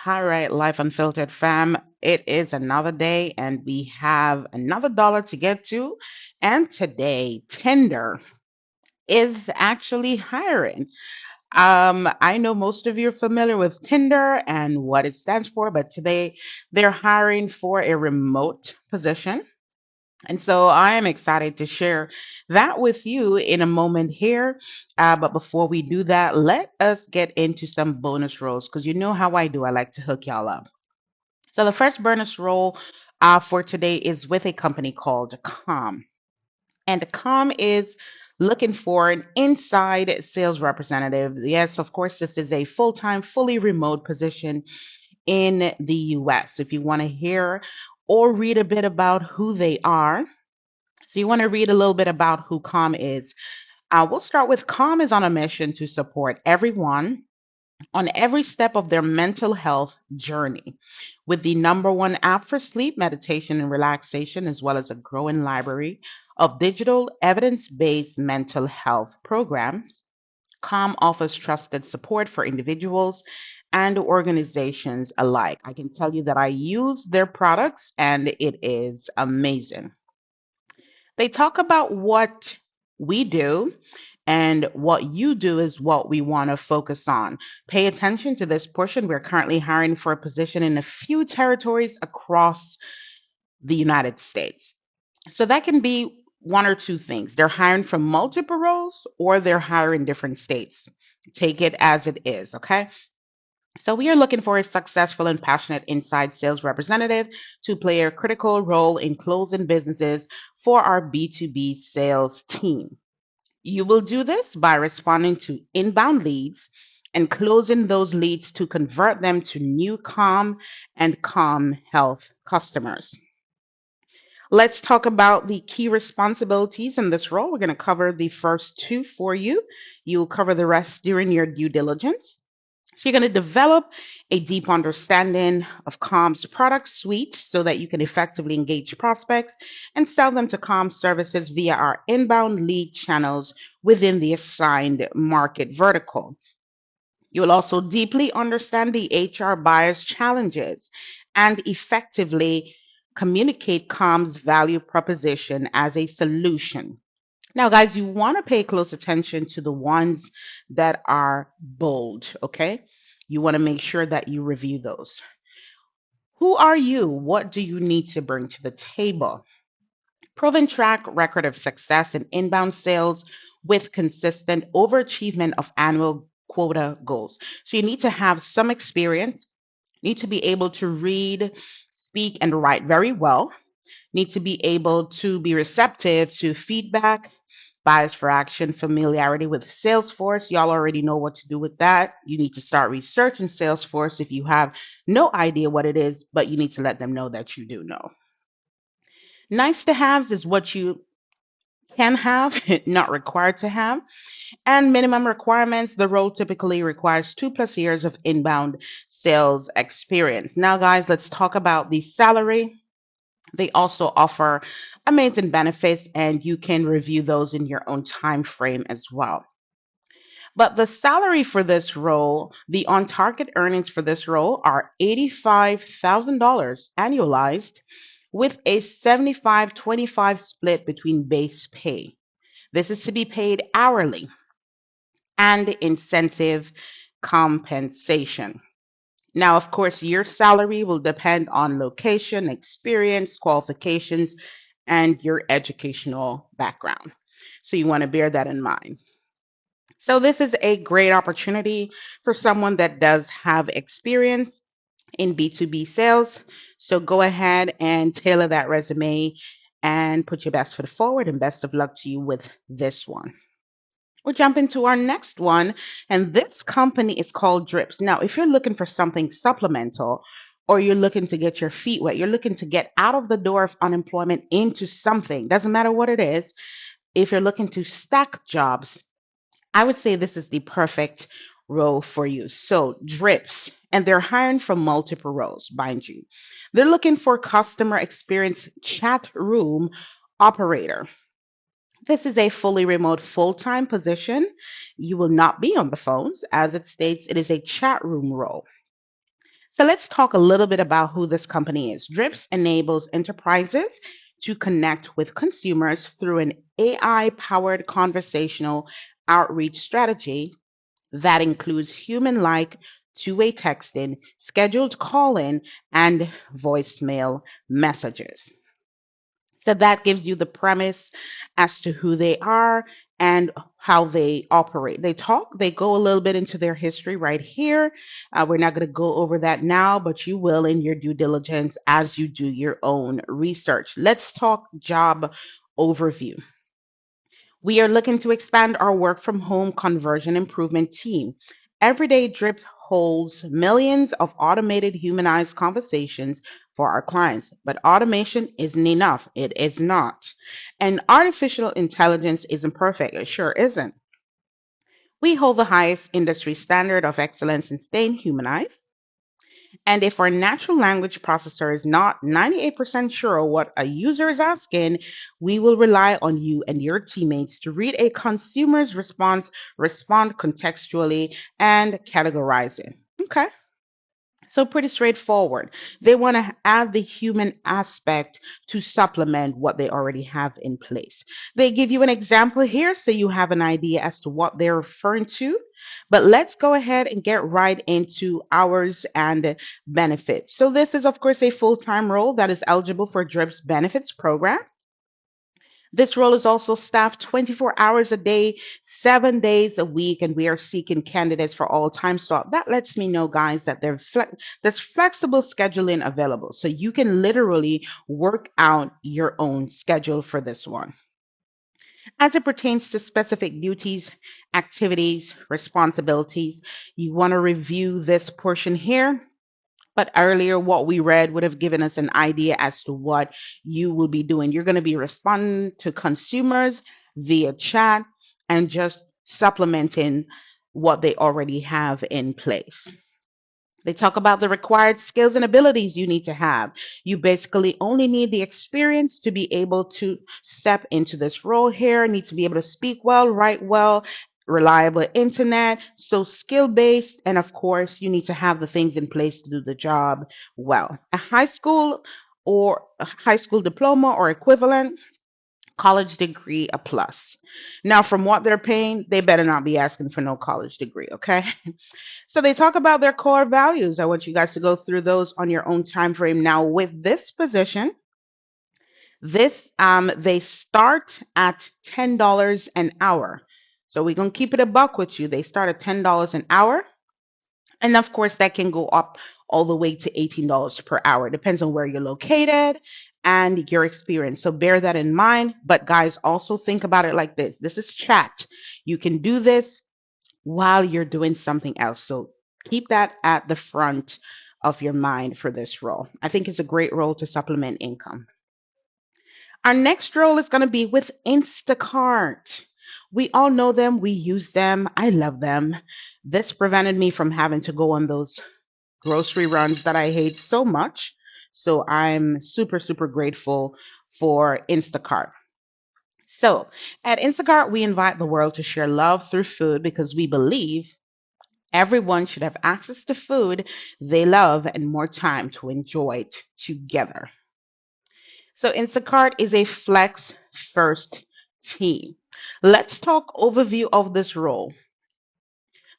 All right, Life Unfiltered fam. It is another day and we have another dollar to get to. And today, Tinder is actually hiring. I know most of you are familiar with Tinder and what it stands for, but today they're hiring for a remote position. And so I am excited to share that with you in a moment here. But before we do that, let us get into some bonus roles because you know how I do. I like to hook y'all up. So the first bonus role for today is with a company called Com. And Com is looking for an inside sales representative. Yes, of course, this is a full time, fully remote position in the US. If you want to hear or read a bit about who they are, so you want to read a little bit about who Com is. We'll start with Com is on a mission to support everyone on every step of their mental health journey with the number one app for sleep, meditation, and relaxation, as well as a growing library of digital evidence based mental health programs. Calm offers trusted support for individuals and organizations alike. I can tell you that I use their products and it is amazing. They talk about what we do, and what you do is what we want to focus on. Pay attention to this portion. We're currently hiring for a position in a few territories across the United States. So that can be one or two things. They're hiring from multiple roles or they're hiring different states. Take it as it is, okay? So we are looking for a successful and passionate inside sales representative to play a critical role in closing businesses for our B2B sales team. You will do this by responding to inbound leads and closing those leads to convert them to new Calm and Calm Health customers. Let's talk about the key responsibilities in this role. We're going to cover the first two for you. You'll cover the rest during your due diligence. So you're going to develop a deep understanding of Calm's product suite so that you can effectively engage prospects and sell them to Calm services via our inbound lead channels within the assigned market vertical. You will also deeply understand the HR buyer's challenges and effectively communicate Calm's value proposition as a solution. Now, guys, you want to pay close attention to the ones that are bold, okay? You want to make sure that you review those. Who are you? What do you need to bring to the table? Proven track record of success in inbound sales with consistent overachievement of annual quota goals. So you need to have some experience, need to be able to read, speak, and write very well, need to be able to be receptive to feedback, bias for action, familiarity with Salesforce. Y'all already know what to do with that. You need to start researching Salesforce if you have no idea what it is, but you need to let them know that you do know. Nice to haves is what you can have, not required to have. And minimum requirements, the role typically requires 2+ years of inbound sales experience. Now, guys, let's talk about the salary. They also offer amazing benefits, and you can review those in your own time frame as well. But the salary for this role, the on target earnings for this role are $85,000 annualized with a 75-25 split between base pay. This is to be paid hourly and incentive compensation. Now, of course, your salary will depend on location, experience, qualifications, and your educational background. So you want to bear that in mind. So this is a great opportunity for someone that does have experience in B2B sales. So go ahead and tailor that resume and put your best foot forward, and best of luck to you with this one. We'll jump into our next one, and this company is called Drips. Now, if you're looking for something supplemental or you're looking to get your feet wet, you're looking to get out of the door of unemployment into something, doesn't matter what it is. If you're looking to stack jobs, I would say this is the perfect role for you. So, Drips, and they're hiring from multiple roles, mind you. They're looking for customer experience chat room operator. This is a fully remote full time position. You will not be on the phones. As it states, it is a chat room role. So let's talk a little bit about who this company is. Drips enables enterprises to connect with consumers through an AI powered conversational outreach strategy that includes human like two-way texting, scheduled call in, and voicemail messages. So that gives you the premise as to who they are and how they operate. They go a little bit into their history right here. We're not going to go over that now, but you will in your due diligence as you do your own research. Let's talk job overview. We are looking to expand our work from home conversion improvement team. Everyday Drip holds millions of automated humanized conversations for our clients, but automation isn't enough. It is not. And artificial intelligence isn't perfect. It sure isn't. We hold the highest industry standard of excellence in staying humanized. And if our natural language processor is not 98% sure what a user is asking, we will rely on you and your teammates to read a consumer's response, respond contextually, and categorize it. Okay. So pretty straightforward. They want to add the human aspect to supplement what they already have in place. They give you an example here so you have an idea as to what they're referring to. But let's go ahead and get right into hours and benefits. So this is of course a full-time role that is eligible for DRIP's benefits program. This role is also staffed 24 hours a day, 7 days a week, and we are seeking candidates for all time slot. That lets me know, guys, that there's flexible scheduling available. So you can literally work out your own schedule for this one. As it pertains to specific duties, activities, responsibilities, you want to review this portion here. But earlier, what we read would have given us an idea as to what you will be doing. You're going to be responding to consumers via chat and just supplementing what they already have in place. They talk about the required skills and abilities you need to have. You basically only need the experience to be able to step into this role here, need to be able to speak well, write well, reliable internet, so skill based, and of course, you need to have the things in place to do the job well. A high school diploma or equivalent, college degree a plus. Now, from what they're paying, they better not be asking for no college degree, okay? So they talk about their core values. I want you guys to go through those on your own time frame. Now, with this position, they start at $10 an hour. So we're gonna keep it a buck with you. They start at $10 an hour, and of course, that can go up all the way to $18 per hour. Depends on where you're located and your experience. So bear that in mind. But guys, also think about it like this. This is chat. You can do this while you're doing something else. So keep that at the front of your mind for this role. I think it's a great role to supplement income. Our next role is going to be with Instacart. We all know them, we use them, I love them. This prevented me from having to go on those grocery runs that I hate so much. So I'm super, super grateful for Instacart. So at Instacart, we invite the world to share love through food because we believe everyone should have access to food they love and more time to enjoy it together. So Instacart is a flex first team. Let's talk overview of this role.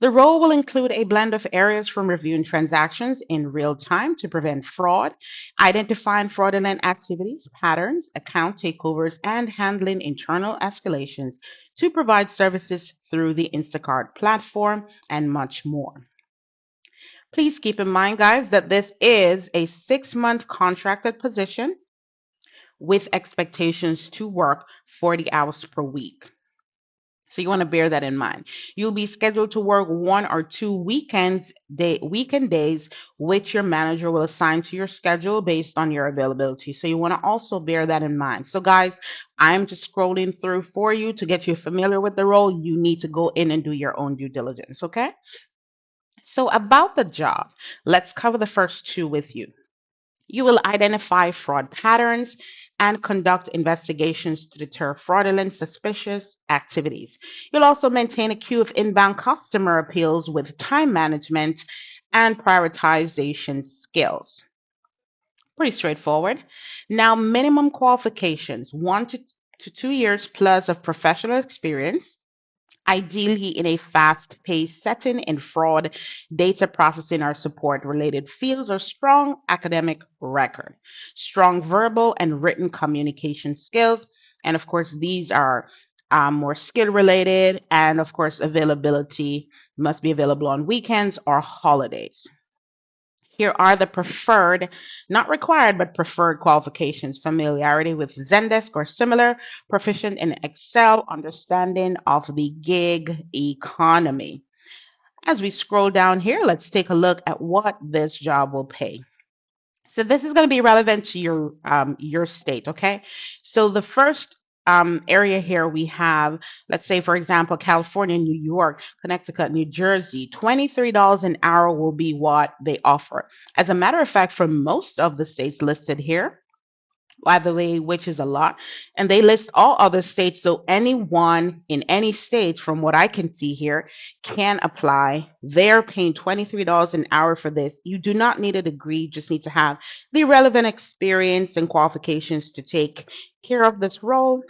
The role will include a blend of areas from reviewing transactions in real time to prevent fraud, identifying fraudulent activities, patterns, account takeovers, and handling internal escalations to provide services through the Instacart platform and much more. Please keep in mind, guys, that this is a 6-month contracted position with expectations to work 40 hours per week. So you want to bear that in mind. You'll be scheduled to work 1 or 2 weekend days, which your manager will assign to your schedule based on your availability. So you want to also bear that in mind. So guys, I'm just scrolling through for you to get you familiar with the role. You need to go in and do your own due diligence, okay? So about the job, let's cover the first two with you. You will identify fraud patterns and conduct investigations to deter fraudulent, suspicious activities. You'll also maintain a queue of inbound customer appeals with time management and prioritization skills. Pretty straightforward. Now, minimum qualifications 1 to 2 years plus of professional experience, ideally in a fast paced setting in fraud, data processing, or support related fields, or strong academic record, strong verbal and written communication skills. And of course, these are more skill related, and of course, availability must be available on weekends or holidays. Here are the preferred, not required, but preferred qualifications: familiarity with Zendesk or similar, proficient in Excel, understanding of the gig economy. As we scroll down here, let's take a look at what this job will pay. So this is going to be relevant to your state, okay? So the first area here we have, let's say for example, California, New York, Connecticut, New Jersey. $23 an hour will be what they offer. As a matter of fact, for most of the states listed here, by the way, which is a lot. And they list all other states. So anyone in any state, from what I can see here, can apply. They're paying $23 an hour for this. You do not need a degree, you just need to have the relevant experience and qualifications to take care of this role.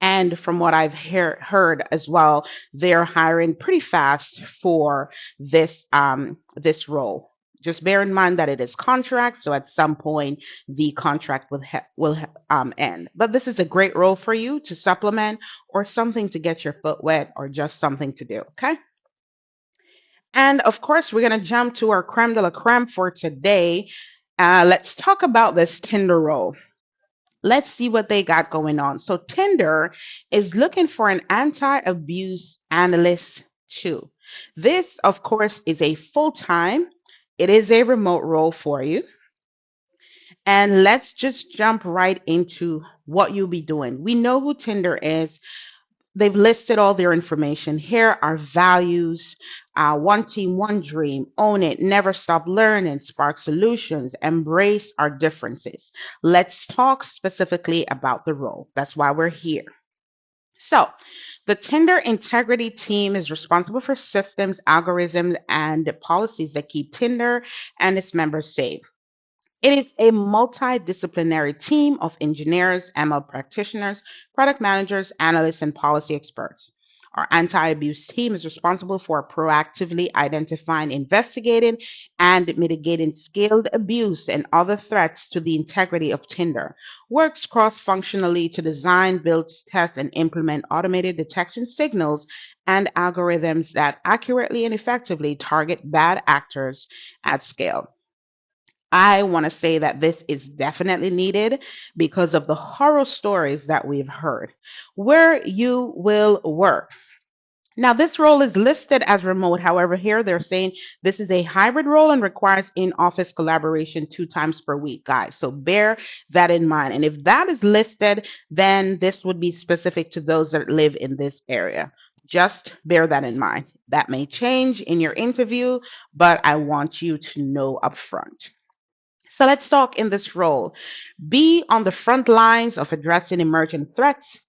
And from what I've heard as well, they're hiring pretty fast for this role. Just bear in mind that it is contract, so at some point the contract will end. But this is a great role for you to supplement, or something to get your foot wet, or just something to do. Okay. And of course, we're gonna jump to our creme de la creme for today. Let's talk about this Tinder role. Let's see what they got going on. So Tinder is looking for an anti-abuse analyst too. This, of course, is a full-time. It is a remote role for you. And let's just jump right into what you'll be doing. We know who Tinder is. They've listed all their information. Here are values: one team, one dream, own it, never stop learning, spark solutions, embrace our differences. Let's talk specifically about the role. That's why we're here. So, the Tinder integrity team is responsible for systems, algorithms, and policies that keep Tinder and its members safe. It is a multidisciplinary team of engineers, ML practitioners, product managers, analysts, and policy experts. Our anti abuse team is responsible for proactively identifying, investigating, and mitigating scaled abuse and other threats to the integrity of Tinder. Works cross functionally to design, build, test, and implement automated detection signals and algorithms that accurately and effectively target bad actors at scale. I want to say that this is definitely needed because of the horror stories that we've heard. Where you will work. Now, this role is listed as remote. However, here they're saying this is a hybrid role and requires in office collaboration 2 times per week, guys. So bear that in mind. And if that is listed, then this would be specific to those that live in this area. Just bear that in mind. That may change in your interview, but I want you to know upfront. So let's talk in this role. Be on the front lines of addressing emerging threats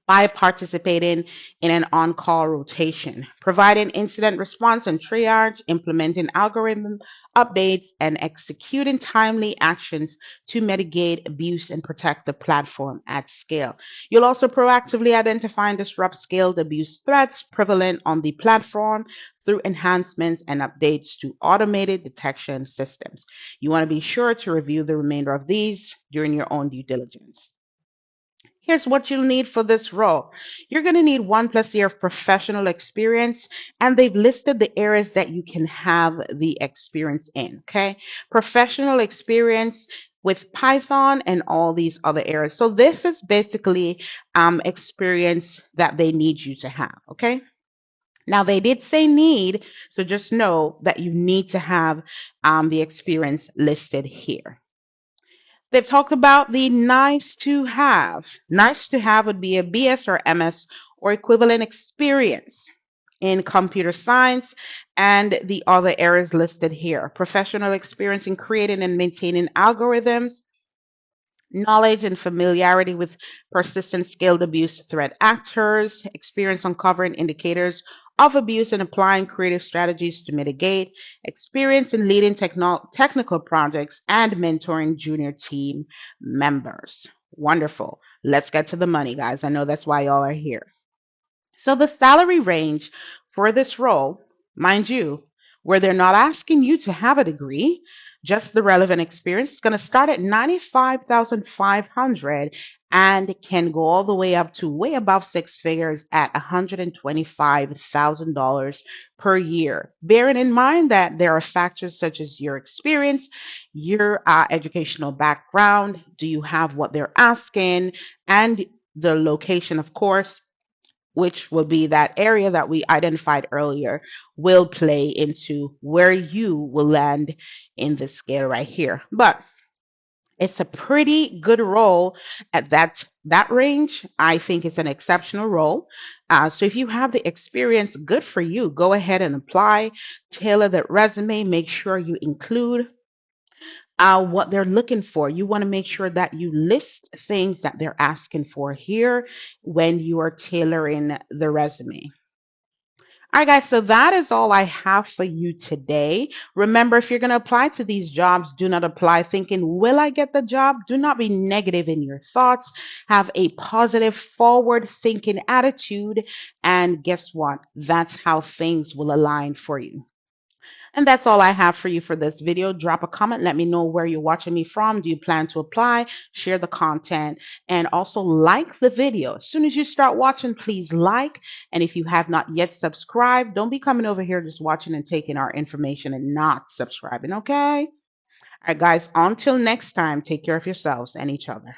by participating in an on call rotation, providing incident response and triage, implementing algorithm updates, and executing timely actions to mitigate abuse and protect the platform at scale. You'll also proactively identify and disrupt scaled abuse threats prevalent on the platform through enhancements and updates to automated detection systems. You want to be sure to review the remainder of these during your own due diligence. Here's what you'll need for this role. You're going to need 1+ year of professional experience, and they've listed the areas that you can have the experience in. Okay. Professional experience with Python and all these other areas. So this is basically experience that they need you to have. Okay. Now, they did say need, so just know that you need to have the experience listed here. They've talked about the nice to have. Nice to have would be a BS or MS or equivalent experience in computer science and the other areas listed here. Professional experience in creating and maintaining algorithms, knowledge and familiarity with persistent scaled abuse threat actors, experience uncovering indicators of abuse and applying creative strategies to mitigate, experience in leading technical projects, and mentoring junior team members. Wonderful. Let's get to the money, guys. I know that's why y'all are here. So the salary range for this role, mind you, where they're not asking you to have a degree, just the relevant experience, is going to start at 95,500 and can go all the way up to way above six figures at $125,000 per year. Bearing in mind that there are factors such as your experience, your educational background, do you have what they're asking, and the location, of course, which will be that area that we identified earlier, will play into where you will land in this scale right here. But it's a pretty good role at that range. I think it's an exceptional role. So if you have the experience, good for you. Go ahead and apply, tailor that resume, make sure you include what they're looking for. You want to make sure that you list things that they're asking for here when you are tailoring the resume. All right, guys, so that is all I have for you today. Remember, if you're going to apply to these jobs, do not apply thinking, will I get the job? Do not be negative in your thoughts. Have a positive, forward thinking attitude. And guess what? That's how things will align for you. And that's all I have for you for this video. Drop a comment. Let me know where you're watching me from. Do you plan to apply? Share the content and also like the video. As soon as you start watching, please like. And if you have not yet subscribed, don't be coming over here just watching and taking our information and not subscribing, okay? All right, guys, until next time, take care of yourselves and each other.